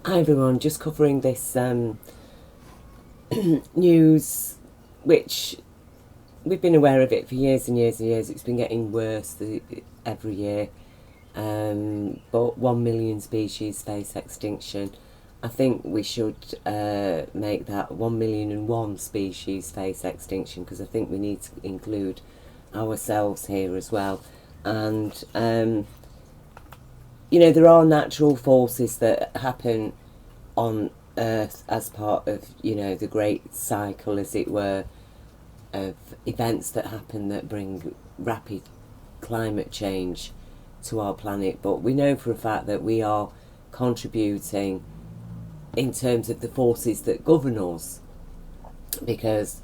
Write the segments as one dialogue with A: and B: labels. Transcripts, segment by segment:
A: Hi everyone, just covering this news, which we've been aware of it for years and years and years. It's been getting worse every year. But 1 million species face extinction. I think we should make that 1,000,001 species face extinction, because I think we need to include ourselves here as well. And there are natural forces that happen on Earth as part of, the great cycle, as it were, of events that happen that bring rapid climate change to our planet. But we know for a fact that we are contributing in terms of the forces that govern us, because,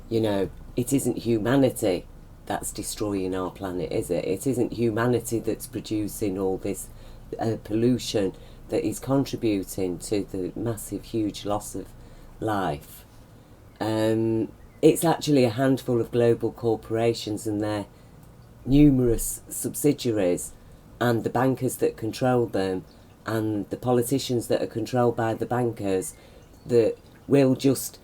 A: it isn't humanity that's destroying our planet, is it? It isn't humanity that's producing all this pollution that is contributing to the massive, huge loss of life. It's actually a handful of global corporations and their numerous subsidiaries, and the bankers that control them, and the politicians that are controlled by the bankers, that will just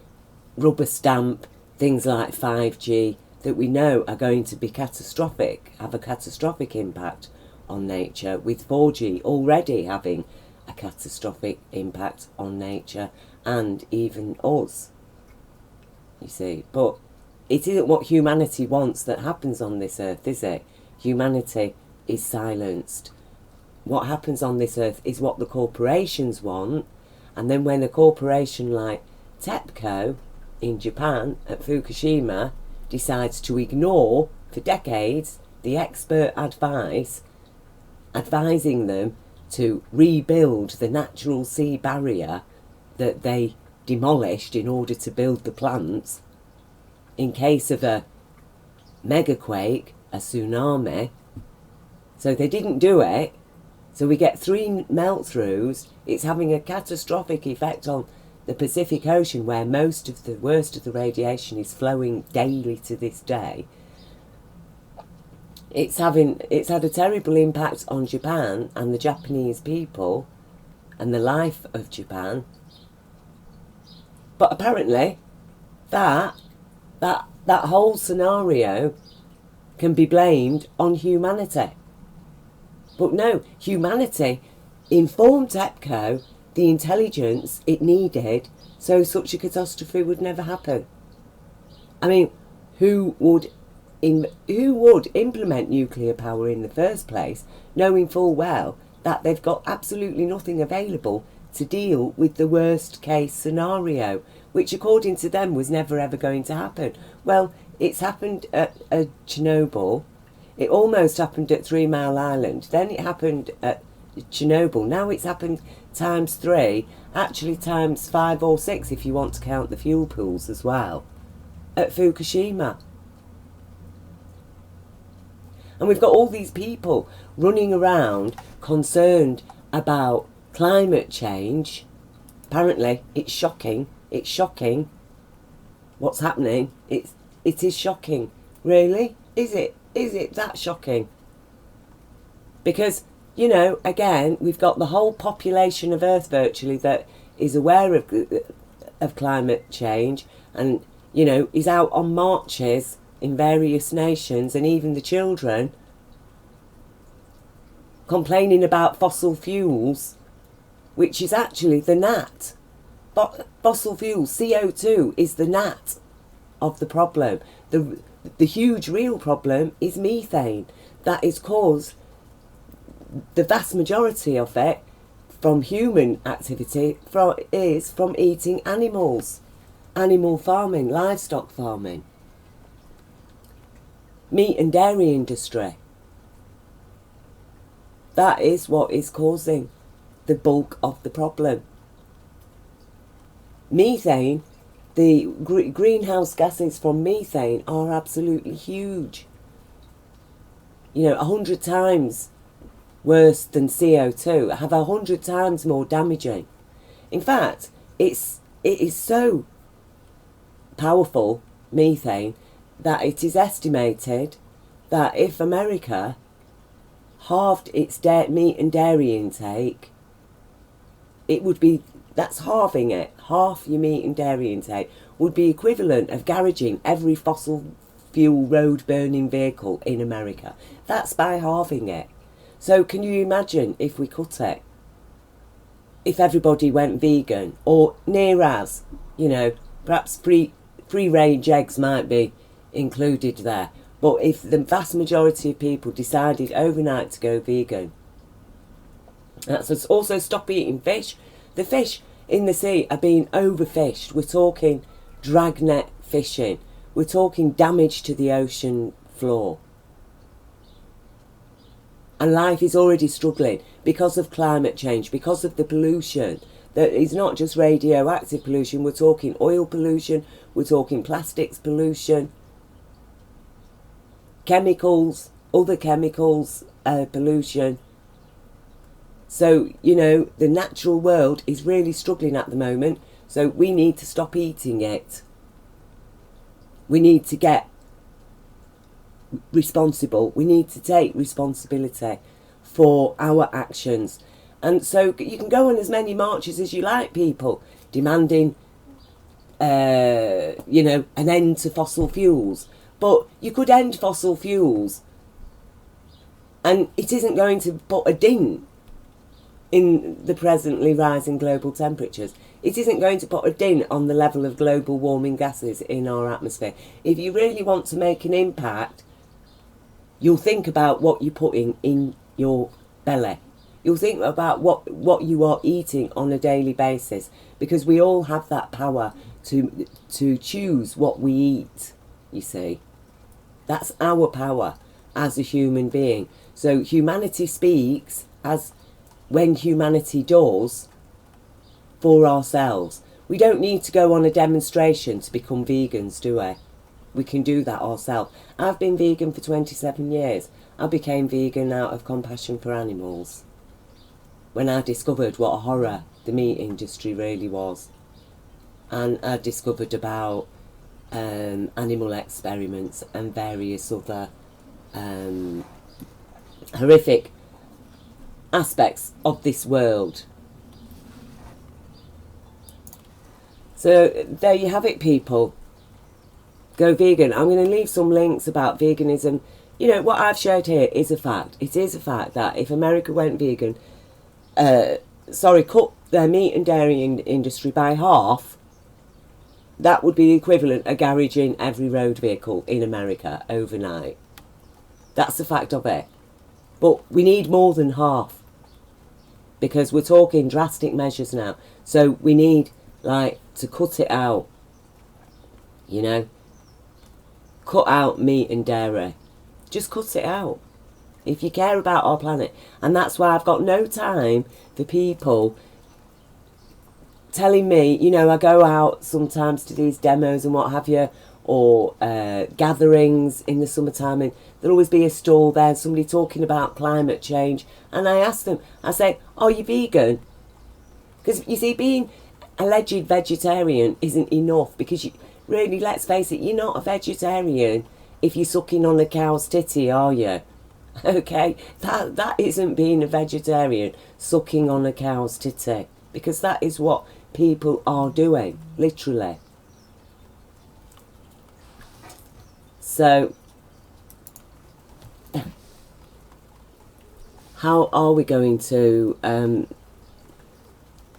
A: rubber stamp things like 5G that we know are going to be catastrophic, have a catastrophic impact on nature, with 4G already having a catastrophic impact on nature and even us, you see. But it isn't what humanity wants that happens on this earth, is it? Humanity is silenced. What happens on this earth is what the corporations want, and then when a corporation like TEPCO in Japan at Fukushima decides to ignore for decades the expert advice advising them to rebuild the natural sea barrier that they demolished in order to build the plants in case of a megaquake, a tsunami. So they didn't do it. So we get 3 melt-throughs. It's having a catastrophic effect on the Pacific Ocean, where most of the worst of the radiation is flowing daily to this day. It's had a terrible impact on Japan and the Japanese people and the life of Japan. But apparently that whole scenario can be blamed on humanity. But no, humanity informed TEPCO the intelligence it needed so such a catastrophe would never happen. I mean, who would implement nuclear power in the first place, knowing full well that they've got absolutely nothing available to deal with the worst case scenario, which according to them was never ever going to happen? Well, it's happened at Chernobyl. It almost happened at 3 Mile Island. Then it happened at Chernobyl. Now it's happened times 3, actually times 5 or 6 if you want to count the fuel pools as well, at Fukushima. And we've got all these people running around concerned about climate change. Apparently, it's shocking. It's shocking what's happening. It is shocking. Really? Is it? Is it that shocking? Because, again, we've got the whole population of Earth virtually that is aware of climate change and, is out on marches in various nations, and even the children complaining about fossil fuels, which is actually the gnat. But fossil fuels, CO2, is the gnat of the problem. The huge real problem is methane. That is caused, the vast majority of it, from human activity, is from eating animals. Animal farming, livestock farming. Meat and dairy industry. That is what is causing the bulk of the problem. Methane, the greenhouse gases from methane are absolutely huge. 100 times worse than CO2, have 100 times more damaging. In fact, it is so powerful, methane, that it is estimated that if America halved its meat and dairy intake, it would be, that's halving it. Half your meat and dairy intake would be equivalent of garaging every fossil fuel road burning vehicle in America. That's by halving it. So can you imagine if we cut it? If everybody went vegan, or near as, you know, perhaps free range eggs might be included there. But if the vast majority of people decided overnight to go vegan, that's also stop eating fish. The fish in the sea are being overfished. We're talking dragnet fishing. We're talking damage to the ocean floor. And life is already struggling because of climate change, because of the pollution. That is not just radioactive pollution, we're talking oil pollution, we're talking plastics pollution, chemicals, other chemicals, pollution. So, you know, the natural world is really struggling at the moment, so we need to stop eating it. We need to get responsible. We need to take responsibility for our actions. And so you can go on as many marches as you like, people, demanding, you know, an end to fossil fuels. But you could end fossil fuels and it isn't going to put a ding in the presently rising global temperatures. It isn't going to put a ding on the level of global warming gases in our atmosphere. If you really want to make an impact, you'll think about what you're putting in your belly. You'll think about what you are eating on a daily basis, because we all have that power to choose what we eat, you see. That's our power as a human being. So humanity speaks as when humanity does for ourselves. We don't need to go on a demonstration to become vegans, do we? We can do that ourselves. I've been vegan for 27 years. I became vegan out of compassion for animals, when I discovered what a horror the meat industry really was. And I discovered about animal experiments and various other horrific aspects of this world. So there you have it, people. Go vegan. I'm going to leave some links about veganism. You know, what I've shared here is a fact. It is a fact that if America went vegan, cut their meat and dairy industry by half, that would be the equivalent of garaging every road vehicle in America overnight. That's the fact of it. But we need more than half, because we're talking drastic measures now. So we need, like, to cut it out, you know. Cut out meat and dairy. Just cut it out. If you care about our planet. And that's why I've got no time for people telling me, you know, I go out sometimes to these demos and what have you, or gatherings in the summertime, and there'll always be a stall there, somebody talking about climate change, and I ask them, I say, are you vegan? Because, you see, being alleged vegetarian isn't enough, because you, really, let's face it, you're not a vegetarian if you're sucking on a cow's titty, are you? Okay, that isn't being a vegetarian, sucking on a cow's titty, because that is what people are doing, literally. So, how are we going to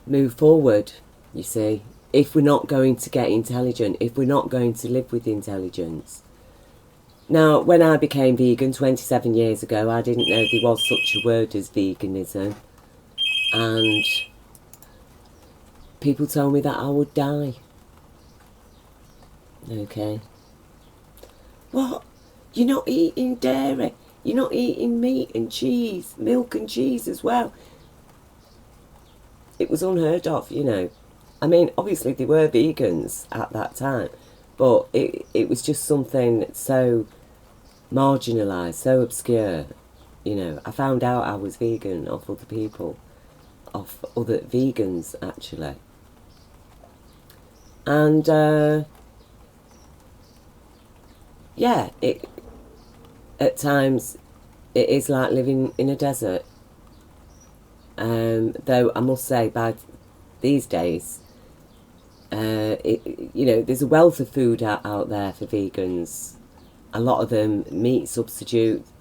A: move forward, you see, if we're not going to get intelligent, if we're not going to live with intelligence? Now, when I became vegan 27 years ago, I didn't know there was such a word as veganism. And people told me that I would die. Okay. What? You're not eating dairy. You're not eating meat and cheese, milk and cheese as well. It was unheard of, you know. I mean, obviously there were vegans at that time, but it was just something so marginalised, so obscure, you know. I found out I was vegan off other people, off other vegans actually. And yeah, at times it is like living in a desert. Though I must say, by these days. You know, there's a wealth of food out there for vegans. A lot of them meat substitutes.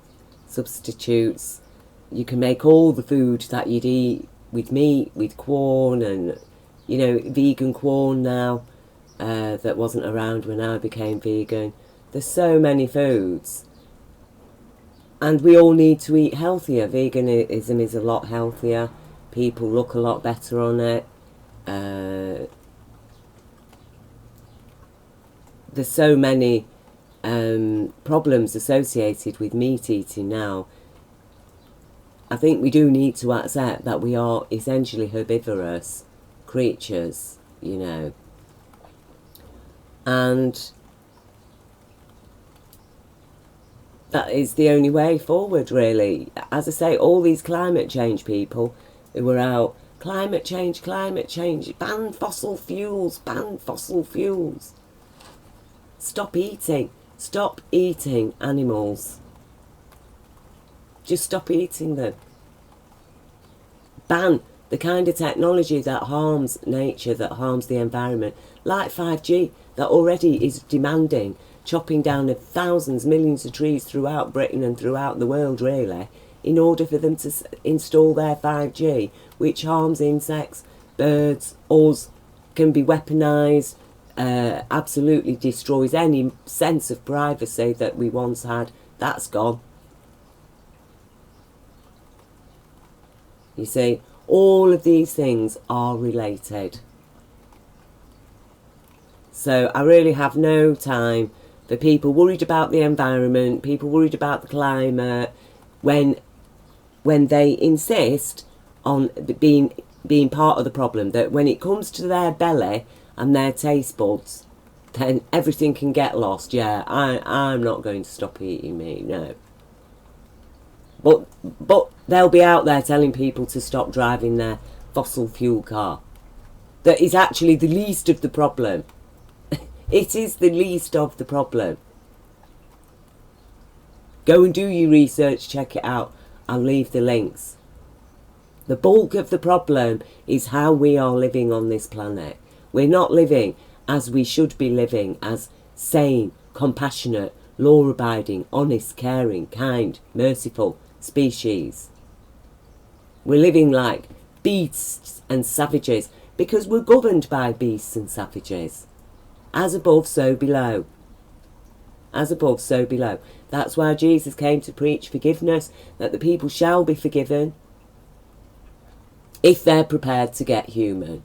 A: You can make all the food that you'd eat with meat, with corn, and, you know, vegan corn now that wasn't around when I became vegan. There's so many foods. And we all need to eat healthier. Veganism is a lot healthier. People look a lot better on it. There's so many problems associated with meat eating now. I think we do need to accept that we are essentially herbivorous creatures, you know. And that is the only way forward, really. As I say, all these climate change people who were out, climate change, ban fossil fuels, ban fossil fuels. Stop eating animals. Just stop eating them. Ban the kind of technology that harms nature, that harms the environment, like 5G, that already is demanding chopping down of thousands, millions of trees throughout Britain and throughout the world, really, in order for them to install their 5G, which harms insects, birds, us, can be weaponised, absolutely destroys any sense of privacy that we once had. That's gone. You see, all of these things are related. So I really have no time for people worried about the environment, people worried about the climate, when they insist on being part of the problem, that when it comes to their belly and their taste buds, then everything can get lost. Yeah, I'm not going to stop eating meat, no. But they'll be out there telling people to stop driving their fossil fuel car. That is actually the least of the problem. It is the least of the problem. Go and do your research, check it out. I'll leave the links. The bulk of the problem is how we are living on this planet. We're not living as we should be living, as sane, compassionate, law-abiding, honest, caring, kind, merciful species. We're living like beasts and savages because we're governed by beasts and savages. As above, so below. As above, so below. That's why Jesus came to preach forgiveness, that the people shall be forgiven if they're prepared to get human.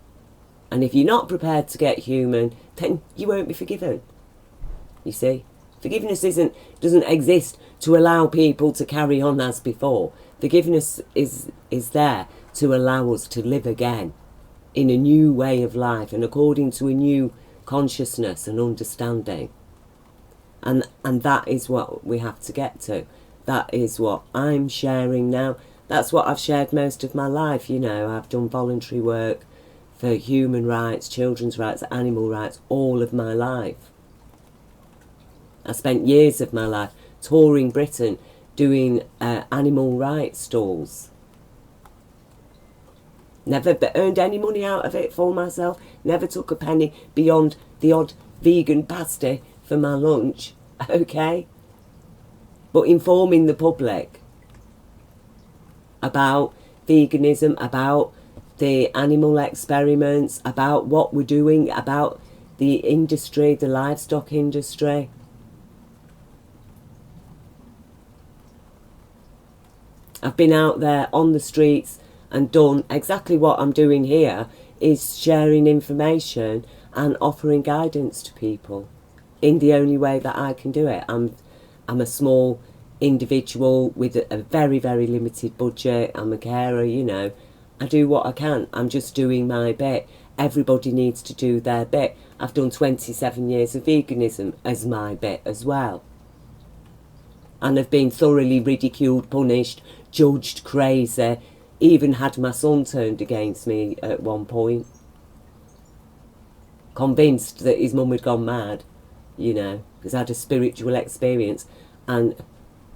A: And if you're not prepared to get human, then you won't be forgiven. You see? Forgiveness doesn't exist to allow people to carry on as before. Forgiveness is there to allow us to live again in a new way of life and according to a new consciousness and understanding. And that is what we have to get to. That is what I'm sharing now. That's what I've shared most of my life, you know. I've done voluntary work for human rights, children's rights, animal rights, all of my life. I spent years of my life touring Britain doing animal rights stalls. Never earned any money out of it for myself. Never took a penny beyond the odd vegan pasty for my lunch. Okay? But informing the public about veganism, about the animal experiments, about what we're doing, about the industry, the livestock industry. I've been out there on the streets and done exactly what I'm doing here, is sharing information and offering guidance to people in the only way that I can do it. I'm a small individual with a very, very limited budget. I'm a carer, you know. I do what I can. I'm just doing my bit. Everybody needs to do their bit. I've done 27 years of veganism as my bit as well. And I've been thoroughly ridiculed, punished, judged, crazy, even had my son turned against me at one point. Convinced that his mum had gone mad, you know, because I had a spiritual experience and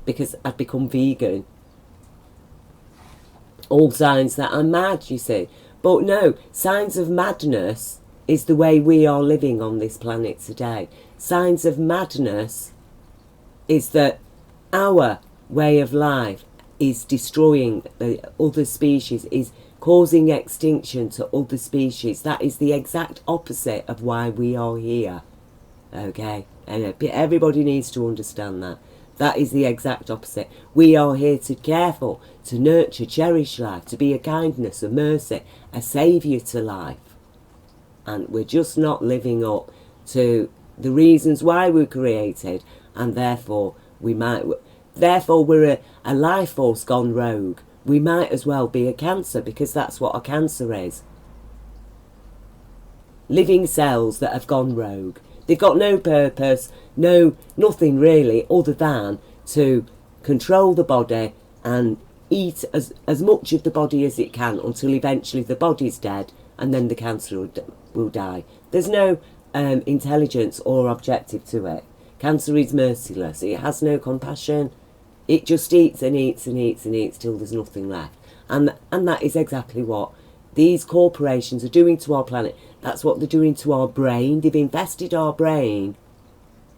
A: because I'd become vegan. All signs that I'm mad, you see. But no, signs of madness is the way we are living on this planet today. Signs of madness is that our way of life is destroying the other species, is causing extinction to other species. That is the exact opposite of why we are here. Okay? And everybody needs to understand that. That is the exact opposite. We are here to care for, to nurture, cherish life, to be a kindness, a mercy, a saviour to life. And we're just not living up to the reasons why we're created, and therefore we're a life force gone rogue. We might as well be a cancer, because that's what a cancer is. Living cells that have gone rogue. They've got no purpose, nothing really, other than to control the body and eat as much of the body as it can until eventually the body's dead, and then the cancer will die. There's no intelligence or objective to it. Cancer is merciless. It has no compassion. It just eats and eats and eats and eats till there's nothing left. And that is exactly what these corporations are doing to our planet. That's what they're doing to our brain. They've infested our brain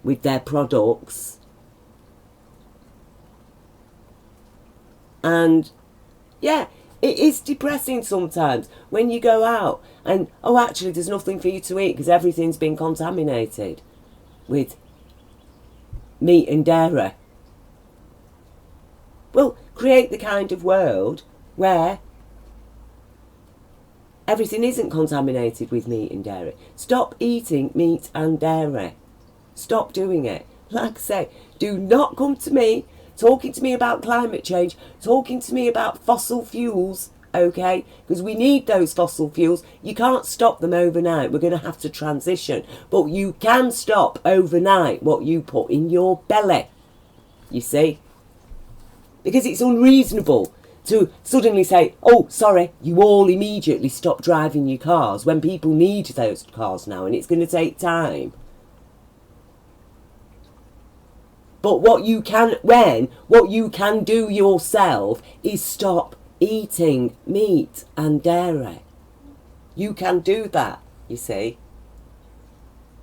A: with their products. And yeah, it is depressing sometimes when you go out and, oh, actually there's nothing for you to eat because everything's been contaminated with meat and dairy. Well, create the kind of world where everything isn't contaminated with meat and dairy. Stop eating meat and dairy. Stop doing it. Like I say, do not come to me talking to me about climate change, talking to me about fossil fuels, okay? Because we need those fossil fuels. You can't stop them overnight. We're going to have to transition. But you can stop overnight what you put in your belly, you see? Because it's unreasonable to suddenly say, oh, sorry, you all immediately stop driving your cars when people need those cars now, and it's going to take time. But what you can do yourself is stop eating meat and dairy. You can do that, you see.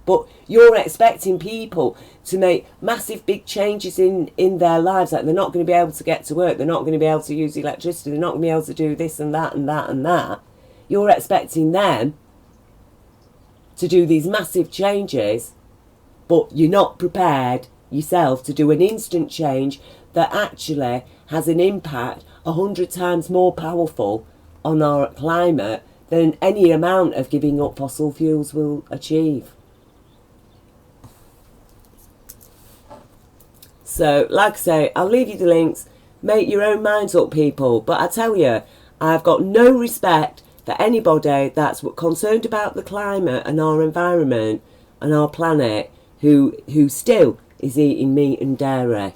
A: But you're expecting people to make massive big changes in their lives. Like they're not going to be able to get to work. They're not going to be able to use electricity. They're not going to be able to do this and that and that and that. You're expecting them to do these massive changes, but you're not prepared yourself to do an instant change that actually has an impact 100 times more powerful on our climate than any amount of giving up fossil fuels will achieve. So, like I say, I'll leave you the links. Make your own minds up, people. But I tell you, I've got no respect for anybody that's concerned about the climate and our environment and our planet who still is eating meat and dairy.